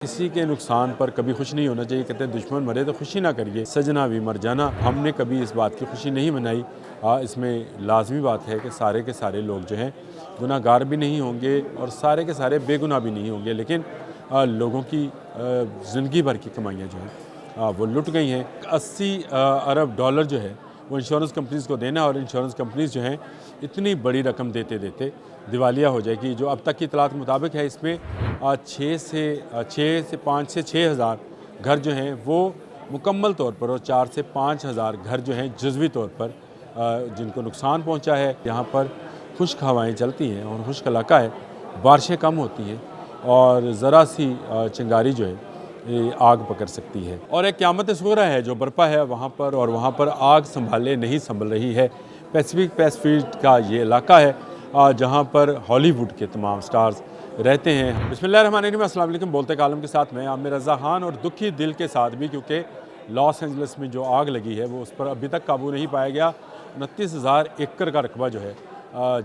किसी के नुकसान पर कभी खुश नहीं होना चाहिए। कहते हैं दुश्मन मरे तो खुशी ना करिए, सजना भी मर जाना। हमने कभी इस बात की खुशी नहीं मनाई। इसमें लाजमी बात है कि सारे के सारे लोग जो हैं गुनाहगार भी नहीं होंगे और सारे के सारे बेगुनाह भी नहीं होंगे, लेकिन लोगों की ज़िंदगी भर की कमाइयाँ जो हैं वो लुट गई हैं। 80 अरब डॉलर जो है वो इंश्योरेंस कंपनीज़ को देना, और इंश्योरेंस कंपनीज़ जो हैं इतनी बड़ी रकम देते देते दिवालिया हो जाएगी। जो अब तक की इतलात मुताबिक है, इसमें 5 से 6 हज़ार घर जो हैं वो मुकम्मल तौर पर, और 4 से 5 हज़ार घर जो हैं जुज़वी तौर पर जिनको नुकसान पहुंचा है। यहाँ पर खुश्क हवाएँ चलती हैं और खुश्क इलाका है, बारिशें कम होती हैं और ज़रा सी चिंगारी जो है ये आग पकड़ सकती है, और एक क़यामत सुगरा है जो बरपा है वहाँ पर, और वहाँ पर आग संभाले नहीं संभल रही है। पैसिफिक का ये इलाका है जहाँ पर हॉलीवुड के तमाम स्टार्स रहते हैं। बिस्मिल्लाहिर्रहमानिर्रहीम, अस्सलाम वालेकुम। बोलते कालम के साथ मैं आमिर रज़ा खान, और दुखी दिल के साथ भी, क्योंकि लॉस एंजल्स में जो आग लगी है वो उस पर अभी तक काबू नहीं पाया गया। 29,000 एकड़ का रकबा जो है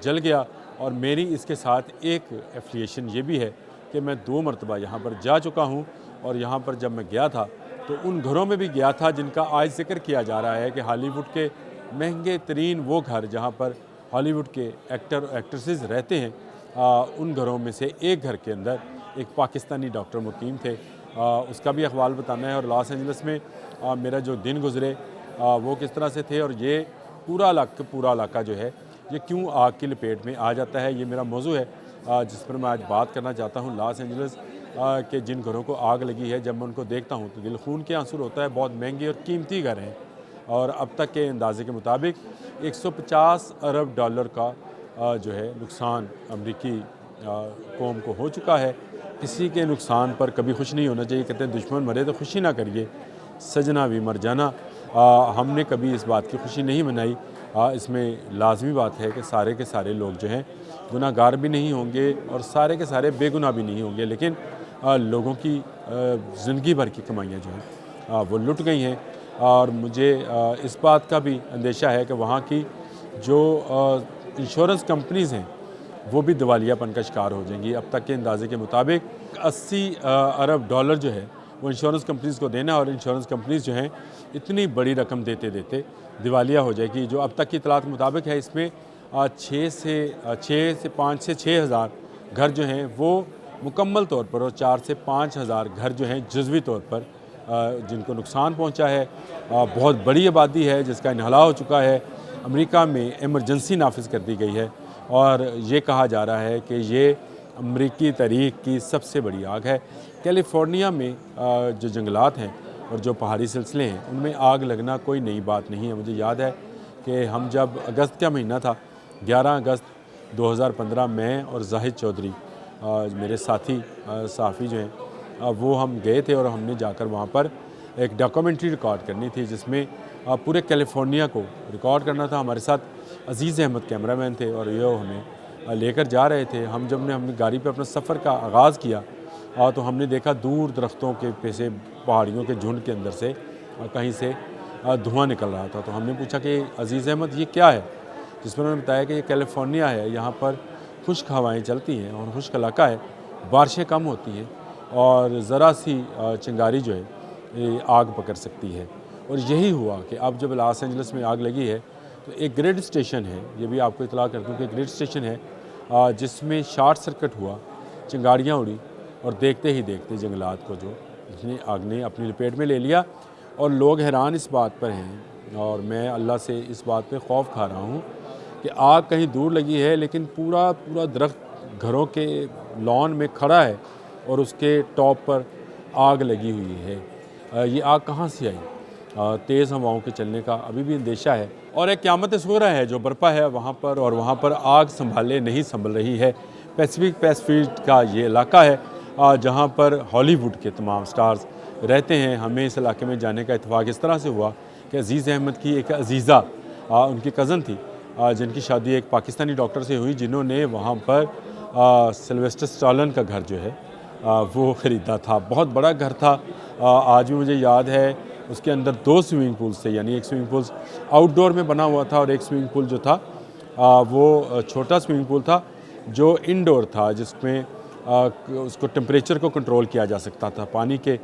जल गया, और मेरी इसके साथ एक एफिलिएशन ये भी है कि मैं 2 मरतबा यहाँ पर जा चुका हूँ, और यहाँ पर जब मैं गया था तो उन घरों में भी गया था जिनका आज जिक्र किया जा रहा है कि हॉलीवुड के महंगे तरीन वो घर जहाँ पर हॉलीवुड के एक्टर एक्ट्रेसेस रहते हैं। उन घरों में से एक घर के अंदर एक पाकिस्तानी डॉक्टर मुकीम थे। उसका भी अहवाल बताना है, और लॉस एंजल्स में मेरा जो दिन गुज़रे वो किस तरह से थे, और ये पूरा इलाका जो है ये क्यों आग की लपेट में आ जाता है, ये मेरा मौजू है जिस पर मैं आज बात करना चाहता हूँ। लॉस एंजल्स के जिन घरों को आग लगी है, जब मैं उनको देखता हूँ तो दिल खून के आंसू होता है। बहुत महंगे और कीमती घर हैं, और अब तक के अंदाजे के मुताबिक 150 अरब डॉलर का जो है नुकसान अमरीकी कौम को हो चुका है। किसी के नुकसान पर कभी खुश नहीं होना चाहिए। कहते हैं दुश्मन मरे तो खुशी ना करिए, सजना भी मर जाना। हमने कभी इस बात की खुशी नहीं मनाई। इसमें लाजमी बात है कि सारे के सारे लोग जो हैं गुनाहगार भी नहीं होंगे और सारे के सारे बेगुनाह भी नहीं होंगे, लेकिन लोगों की ज़िंदगी भर की कमाइयाँ जो हैं वो लुट गई हैं। और मुझे इस बात का भी अंदेशा है कि वहाँ की जो इंश्योरेंस कंपनीज़ हैं वो भी दिवालियापन का शिकार हो जाएंगी। अब तक के अंदाजे के मुताबिक 80 अरब डॉलर जो है वो इंश्योरेंस कंपनीज़ को देना, और इंश्योरेंस कंपनीज़ जो हैं इतनी बड़ी रकम देते देते दिवालिया हो जाएगी। जो अब तक की इतलात मुताबिक है, इसमें 5 से 6 हज़ार घर जो हैं वो मुकम्मल तौर पर, और 4 से 5 हज़ार घर जो हैं जुज़वी तौर पर जिनको नुकसान पहुंचा है। बहुत बड़ी आबादी है जिसका इन्हला हो चुका है। अमेरिका में इमरजेंसी नाफिज कर दी गई है, और ये कहा जा रहा है कि ये अमरीकी तारीख की सबसे बड़ी आग है। कैलिफोर्निया में जो जंगलात हैं और जो पहाड़ी सिलसिले हैं उनमें आग लगना कोई नई बात नहीं है। मुझे याद है कि हम जब अगस्त का महीना था, 11 अगस्त 2015, मैं और जाहिद चौधरी मेरे साथी साफ़ी जो हैं वो हम गए थे, और हमने जाकर वहाँ पर एक डॉक्यूमेंट्री रिकॉर्ड करनी थी जिसमें पूरे कैलिफोर्निया को रिकॉर्ड करना था। हमारे साथ अजीज़ अहमद कैमरामैन थे, और ये हमें लेकर जा रहे थे। हमने अपनी गाड़ी पे अपना सफ़र का आगाज़ किया तो हमने देखा दूर दरख्तों के पे पहाड़ियों के झुंड के अंदर से कहीं से धुआं निकल रहा था। तो हमने पूछा कि अजीज़ अहमद ये क्या है, जिस पर उन्होंने बताया कि ये कैलिफोर्निया है, यहाँ पर खुश्क हवाएँ चलती हैं और खुश्क इलाका है, बारिशें कम होती हैं और ज़रा सी चिंगारी जो है ये आग पकड़ सकती है। और यही हुआ कि अब जब लॉस एंजल्स में आग लगी है तो एक ग्रिड स्टेशन है, ये भी आपको इतला कर दूँ कि ग्रिड स्टेशन है जिसमें शॉर्ट सर्किट हुआ, चिंगारियाँ उड़ी, और देखते ही देखते जंगलात को जो इसने आग ने अपनी लपेट में ले लिया। और लोग हैरान इस बात पर हैं, और मैं अल्लाह से इस बात पे खौफ खा रहा हूँ कि आग कहीं दूर लगी है, लेकिन पूरा दरख्त घरों के लॉन में खड़ा है और उसके टॉप पर आग लगी हुई है। ये आग कहाँ से आई? तेज़ हवाओं के चलने का अभी भी अंदेशा है, और एक क़यामत सुगरा है जो बरपा है वहाँ पर, और वहाँ पर आग संभाले नहीं संभल रही है। पैसिफिक का ये इलाका है जहाँ पर हॉलीवुड के तमाम स्टार्स रहते हैं। हमें इस इलाके में जाने का इत्तेफाक इस तरह से हुआ कि अजीज़ अहमद की एक अजीज़ा उनकी कज़न थी जिनकी शादी एक पाकिस्तानी डॉक्टर से हुई, जिन्होंने वहाँ पर सिल्वेस्टर स्टैलोन का घर जो है वो ख़रीदा था। बहुत बड़ा घर था। आज भी मुझे याद है उसके अंदर 2 स्विमिंग पूल्स थे, यानी एक स्विमिंग पूल आउटडोर में बना हुआ था, और एक स्विमिंग पूल जो था वो छोटा स्विमिंग पूल था जो इंडोर था, जिसमें उसको टेम्परेचर को कंट्रोल किया जा सकता था। पानी के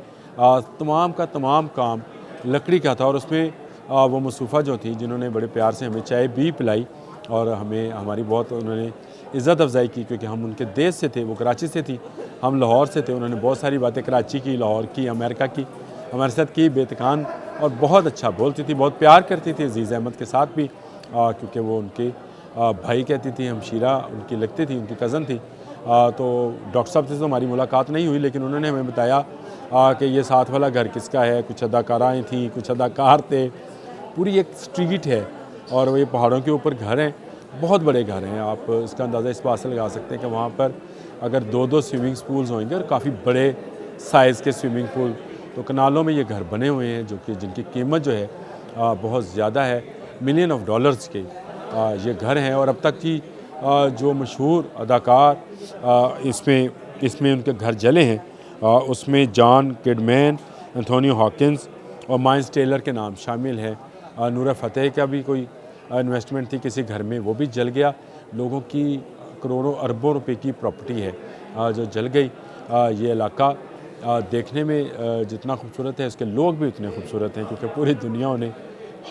तमाम का तमाम काम लकड़ी का था और उसमें वो मुस्तफ़ा जो थी जिन्होंने बड़े प्यार से हमें चाय भी पिलाई और हमें हमारी बहुत उन्होंने इज़्ज़त अफ़ज़ाई की, क्योंकि हम उनके देश से थे, वो कराची से थी, हम लाहौर से थे। उन्होंने बहुत सारी बातें कराची की, लाहौर की, अमेरिका की हमारे साथ की बेतकान, और बहुत अच्छा बोलती थी, बहुत प्यार करती थी अज़ीज़ अहमद के साथ भी, क्योंकि वो उनके भाई कहती थी, हमशीरा उनकी लगती थी, उनकी कज़न थी। तो डॉक्टर साहब से तो हमारी मुलाकात नहीं हुई, लेकिन उन्होंने हमें बताया कि ये साथ वाला घर किसका है। कुछ अदाकाराएँ थीं, कुछ अदाकार थे, पूरी एक स्ट्रीट है और ये पहाड़ों के ऊपर घर हैं, बहुत बड़े घर हैं। आप इसका अंदाज़ा इस बात से लगा सकते हैं कि वहाँ पर अगर 2-2 स्विमिंग पूल्स होंगे और काफ़ी बड़े साइज़ के स्विमिंग पूल, तो कनालों में ये घर बने हुए हैं, जो कि जिनकी कीमत जो है बहुत ज़्यादा है, मिलियन ऑफ डॉलर्स के ये घर हैं। और अब तक की जो मशहूर अदाकार इसमें उनके घर जले हैं, उसमें जॉन किडमैन, एंथोनी हॉकिंस और माइल्स टेलर के नाम शामिल हैं। नूरा फ़तेह का भी कोई इन्वेस्टमेंट थी किसी घर में, वो भी जल गया। लोगों की करोड़ों अरबों रुपए की प्रॉपर्टी है जो जल गई। ये इलाका देखने में जितना खूबसूरत है, उसके लोग भी उतने खूबसूरत हैं, क्योंकि पूरी दुनिया उन्हें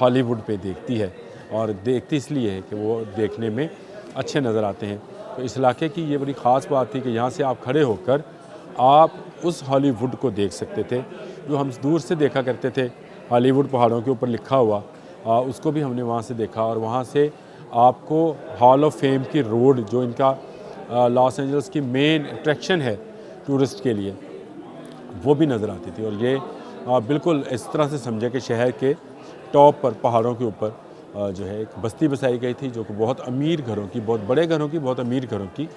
हॉलीवुड पे देखती है और देखती इसलिए है कि वो देखने में अच्छे नज़र आते हैं। तो इस इलाके की ये बड़ी ख़ास बात थी कि यहाँ से आप खड़े होकर आप उस हॉलीवुड को देख सकते थे जो हम दूर से देखा करते थे, हॉलीवुड पहाड़ों के ऊपर लिखा हुआ, उसको भी हमने वहाँ से देखा। और वहाँ से आपको हॉल ऑफ फेम की रोड, जो इनका लॉस एंजल्स की मेन अट्रैक्शन है टूरिस्ट के लिए, वो भी नज़र आती थी। और ये बिल्कुल इस तरह से समझे कि शहर के टॉप पर, पहाड़ों के ऊपर जो है एक बस्ती बसाई गई थी, जो कि बहुत अमीर घरों की, बहुत बड़े घरों की, बहुत अमीर घरों की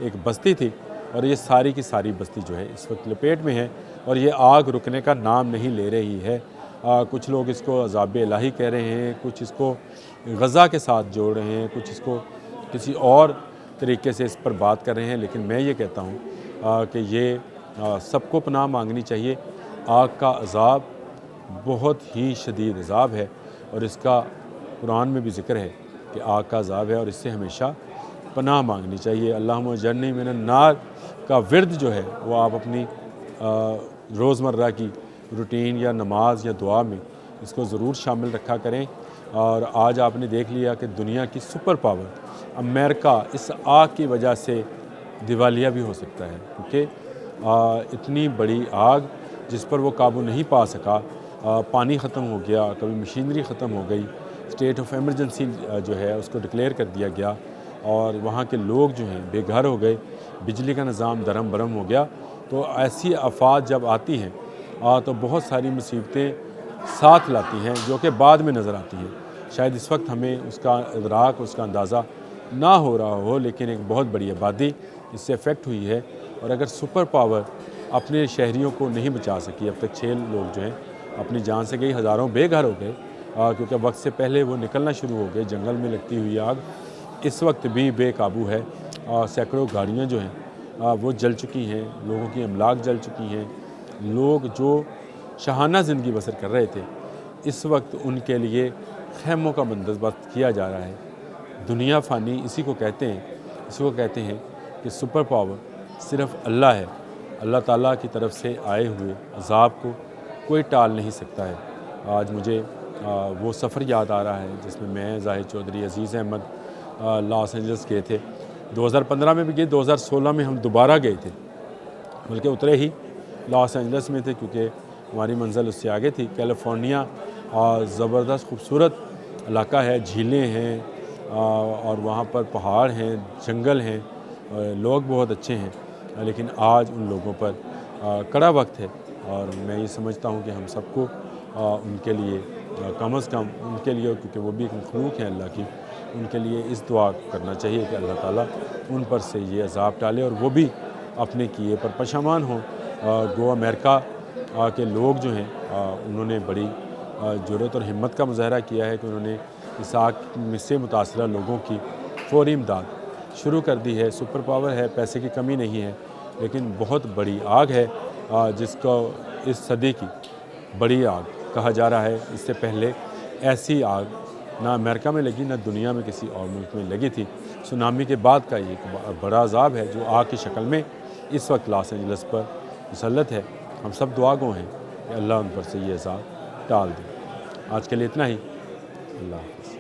एक बस्ती थी। और ये सारी की सारी बस्ती जो है इस वक्त लपेट में है और ये आग रुकने का नाम नहीं ले रही है। कुछ लोग इसको अज़ाब इलाही कह रहे हैं, कुछ इसको गज़ा के साथ जोड़ रहे हैं, कुछ इसको किसी और तरीके से इस पर बात कर रहे हैं। लेकिन मैं ये कहता हूँ कि ये सबको पनाह मांगनी चाहिए। आग का अज़ाब बहुत ही शदीद अज़ाब है और इसका कुरान में भी ज़िक्र है कि आग का अज़ाब है और इससे हमेशा पनाह मांगनी चाहिए। अल्लाहुम्मा अज्जिरनी मिनन नार का विर्द जो है वो आप अपनी रोज़मर्रा की रूटीन या नमाज या दुआ में इसको ज़रूर शामिल रखा करें। और आज आपने देख लिया कि दुनिया की सुपर पावर अमेरिका इस आग की वजह से दिवालिया भी हो सकता है, क्योंकि इतनी बड़ी आग जिस पर वो काबू नहीं पा सका, पानी ख़त्म हो गया, कभी मशीनरी ख़त्म हो गई, स्टेट ऑफ एमरजेंसी जो है उसको डिक्लेयर कर दिया गया और वहाँ के लोग जो हैं बेघर हो गए, बिजली का निज़ाम दरम बरम हो गया। तो ऐसी आफात जब आती हैं तो बहुत सारी मुसीबतें साथ लाती हैं जो कि बाद में नज़र आती हैं। शायद इस वक्त हमें उसका इदराक, उसका अंदाज़ा ना हो रहा हो, लेकिन एक बहुत बड़ी आबादी इससे इफ़ेक्ट हुई है। और अगर सुपर पावर अपने शहरियों को नहीं बचा सकी, अब तक 6 लोग जो हैं अपनी जान से गई, हज़ारों बेघर हो गए क्योंकि वक्त से पहले वो निकलना शुरू हो गए। जंगल में लगती हुई आग इस वक्त भी बेकाबू है। सैकड़ों गाड़ियाँ जो हैं वो जल चुकी हैं, लोगों की अमलाक जल चुकी हैं। लोग जो शाहाना ज़िंदगी बसर कर रहे थे, इस वक्त उनके लिए खैमों का बंदोबस्त किया जा रहा है। दुनिया फ़ानी इसी को कहते हैं कि सुपर पावर सिर्फ़ अल्लाह है। अल्लाह ताला की तरफ से आए हुए अज़ाब को कोई टाल नहीं सकता है। आज मुझे वो सफ़र याद आ रहा है जिसमें मैं, ज़ाहिद चौधरी, अज़ीज़ अहमद लॉस एंजल्स गए थे। 2015 में भी गए, 2016 में हम दोबारा गए थे, बल्कि उतरे ही लॉस एंजल्स में थे क्योंकि हमारी मंजिल उससे आगे थी। कैलिफोर्निया ज़बरदस्त खूबसूरत इलाका है, झीलें हैं और वहाँ पर पहाड़ हैं, जंगल हैं, लोग बहुत अच्छे हैं। लेकिन आज उन लोगों पर कड़ा वक्त है और मैं ये समझता हूँ कि हम सबको उनके लिए कम से कम उनके लिए, क्योंकि वो भी एक मखलूक है अल्लाह की, उनके लिए इस दुआ करना चाहिए कि अल्लाह ताला उन पर से ये अज़ाब टाले और वो भी अपने किए पर पशेमान हों। गो अमेरिका के लोग जो हैं उन्होंने बड़ी जुर्रत और हिम्मत का मुज़ाहरा किया है कि उन्होंने इस आग से मुतासरा लोगों की फ़ौरी इमदाद शुरू कर दी है। सुपर पावर है, पैसे की कमी नहीं है, लेकिन बहुत बड़ी आग है जिसको इस सदी की बड़ी आग कहा जा रहा है। इससे पहले ऐसी आग ना अमेरिका में लगी, ना दुनिया में किसी और मुल्क में लगी थी। सुनामी के बाद का ये एक बड़ा अज़ाब है जो आग की शक्ल में इस वक्त लॉस एंजल्स पर मुसल्लत है। हम सब दुआ गो हैं कि अल्लाह उन पर से ये अज़ाब टाल दे। आज के लिए इतना ही। अल्लाह हाफ़िज़।